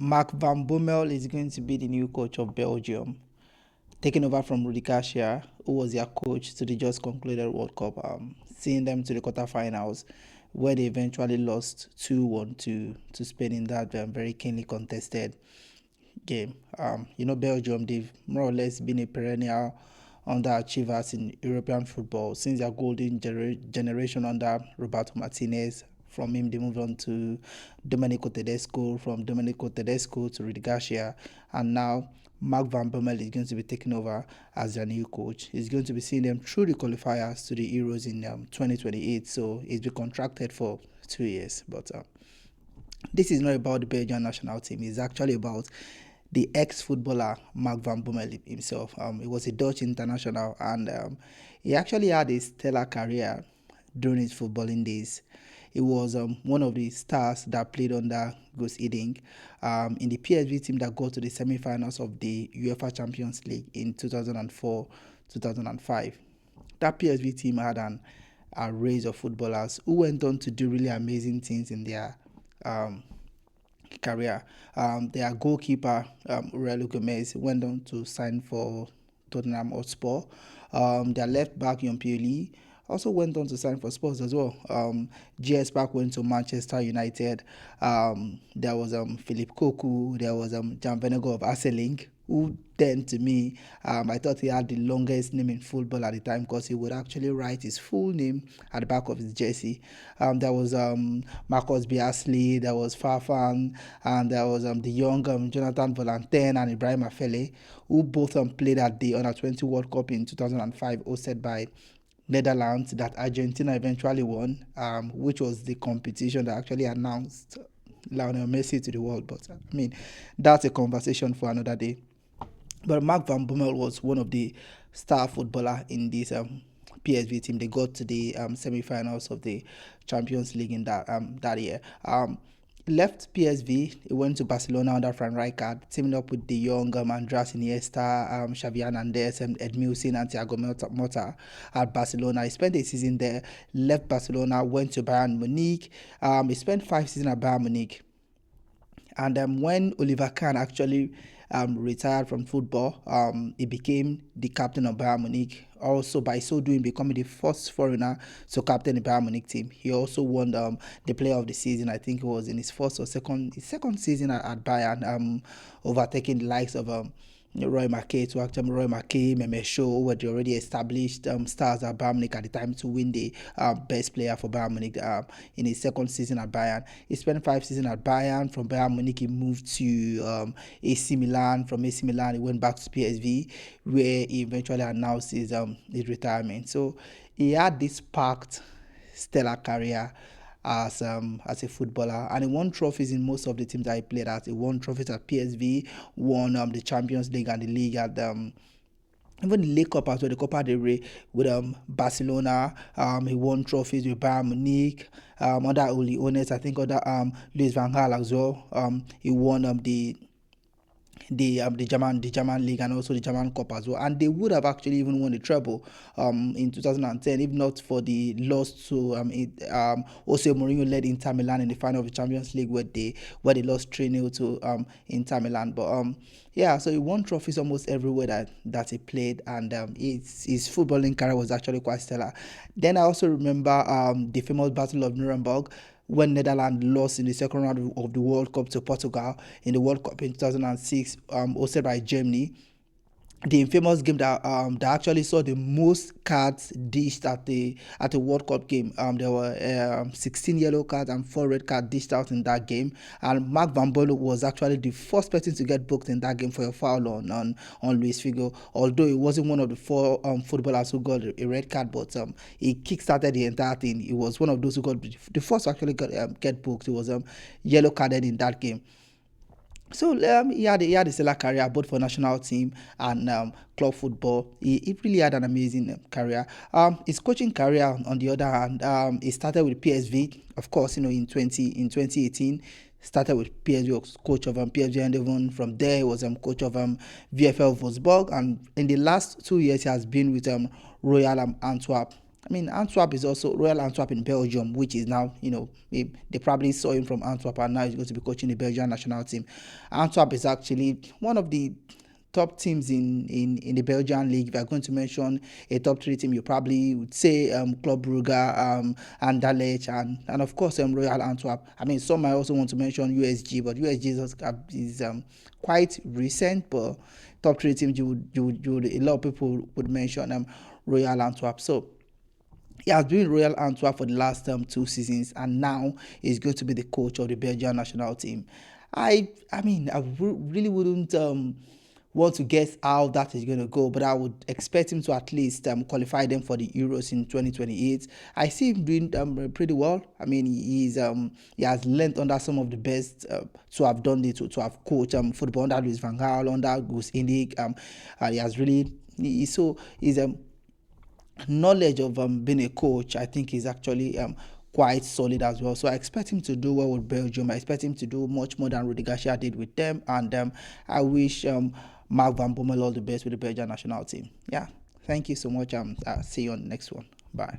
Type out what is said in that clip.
Mark van Bommel is going to be the new coach of Belgium, taking over from Rudi Garcia, who was their coach to the just concluded World Cup, seeing them to the quarterfinals, where they eventually lost 2-1 to Spain in that very keenly contested game. Belgium, they've more or less been a perennial underachievers in European football since their golden generation under Roberto Martinez. From him, they moved on to Domenico Tedesco, from Domenico Tedesco to Rudi Garcia, and now Mark van Bommel is going to be taking over as their new coach. He's going to be seeing them through the qualifiers to the Euros in 2028, so he's been contracted for 2 years. But this is not about the Belgian national team. It's actually about the ex-footballer Mark van Bommel himself. He was a Dutch international, and he actually had a stellar career during his footballing days. He was one of the stars that played under Gus Hiddink in the PSV team that got to the semi-finals of the UEFA Champions League in 2004-2005. That PSV team had an array of footballers who went on to do really amazing things in their career. Their goalkeeper, Aurelio Gomez, went on to sign for Tottenham Hotspur. Their left back, Yompioli, also went on to sign for Spurs as well. GS Park went to Manchester United. There was Philip Koku. There was Jan Vennegoor of Arsenal, who then, to me, I thought he had the longest name in football at the time because he would actually write his full name at the back of his jersey. There was Marcus Biasley, there was Farfan, and there was the young Jonathan Valentin and Ibrahim Afellay, who both played at the Under-20 World Cup in 2005, hosted by Netherlands, that Argentina eventually won, which was the competition that actually announced Lionel Messi to the world. But that's a conversation for another day. But Mark van Bommel was one of the star footballer in this PSV team. They got to the semi-finals of the Champions League in that year. Left PSV, he went to Barcelona under Frank Rijkaard, teaming up with the young Andreas Iniesta, Xavi Hernandez, Edmilson, and Thiago Motta at Barcelona. He spent a season there, left Barcelona, went to Bayern Munich. He spent 5 seasons at Bayern Munich. And when Oliver Kahn actually retired from football, he became the captain of Bayern Munich. Also, by so doing, becoming the first foreigner to captain the Bayern Munich team. He also won the Player of the Season. I think it was in his second season at Bayern, overtaking the likes of Roy Mackay, Meme Show, who were the already established stars at Bayern Munich at the time, to win the best player for Bayern Munich in his second season at Bayern. He spent 5 seasons at Bayern. From Bayern Munich, he moved to AC Milan. From AC Milan, he went back to PSV, where he eventually announced his retirement. So he had this packed, stellar career as a footballer, and he won trophies in most of the teams that he played at. He won trophies at PSV, won the Champions League and the league at even the League Cup as well, the Copa del Rey with Barcelona. He won trophies with Bayern Munich, under Uli Hoeneß, I think under Louis van Gaal as well. He won the German league and also the German Cup as well, and they would have actually even won the treble in 2010 if not for the loss to Jose Mourinho led Inter Milan in the final of the Champions League, where they lost 3-0 to Inter Milan. But so he won trophies almost everywhere that he played, and his footballing career was actually quite stellar. Then I also remember the famous Battle of Nuremberg, when Netherlands lost in the second round of the World Cup to Portugal in the World Cup in 2006, hosted by Germany. The infamous game that actually saw the most cards dished at the World Cup game. There were 16 yellow cards and 4 red cards dished out in that game. And Mark van Bommel was actually the first person to get booked in that game for a foul on Luis Figo. Although he wasn't one of the 4 footballers who got a red card, but he kickstarted the entire thing. He was one of those who got the first to actually get booked. He was yellow carded in that game. So he had a stellar career both for national team and club football. He really had an amazing career. His coaching career, on the other hand, he started with PSV, of course, in 2018. Started with PSV, was coach of PSV Eindhoven. From there, he was coach of VfL Wolfsburg, and in the last 2 years, he has been with Royal Antwerp. I mean, Antwerp is also Royal Antwerp in Belgium, which is now, they probably saw him from Antwerp and now he's going to be coaching the Belgian national team. Antwerp is actually one of the top teams in the Belgian league. If you're going to mention a top three team, you probably would say Club Brugge, Anderlecht, and of course Royal Antwerp. I mean, some might also want to mention USG, but USG is quite recent, but top three teams you would a lot of people would mention Royal Antwerp. So he has been Royal Antwerp for the last 2 seasons, and now he's going to be the coach of the Belgian national team. I mean, really wouldn't want to guess how that is going to go, but I would expect him to at least qualify them for the Euros in 2028. I see him doing pretty well. I mean, he has learned under some of the best to have done it, to have coached football under Louis van Gaal, under Gus Indig. He has really he's knowledge of being a coach, I think, is actually quite solid as well. So I expect him to do well with Belgium. I expect him to do much more than Rudy Garcia did with them. And I wish Mark van Bommel all the best with the Belgian national team. Yeah, thank you so much. I'll see you on the next one. Bye.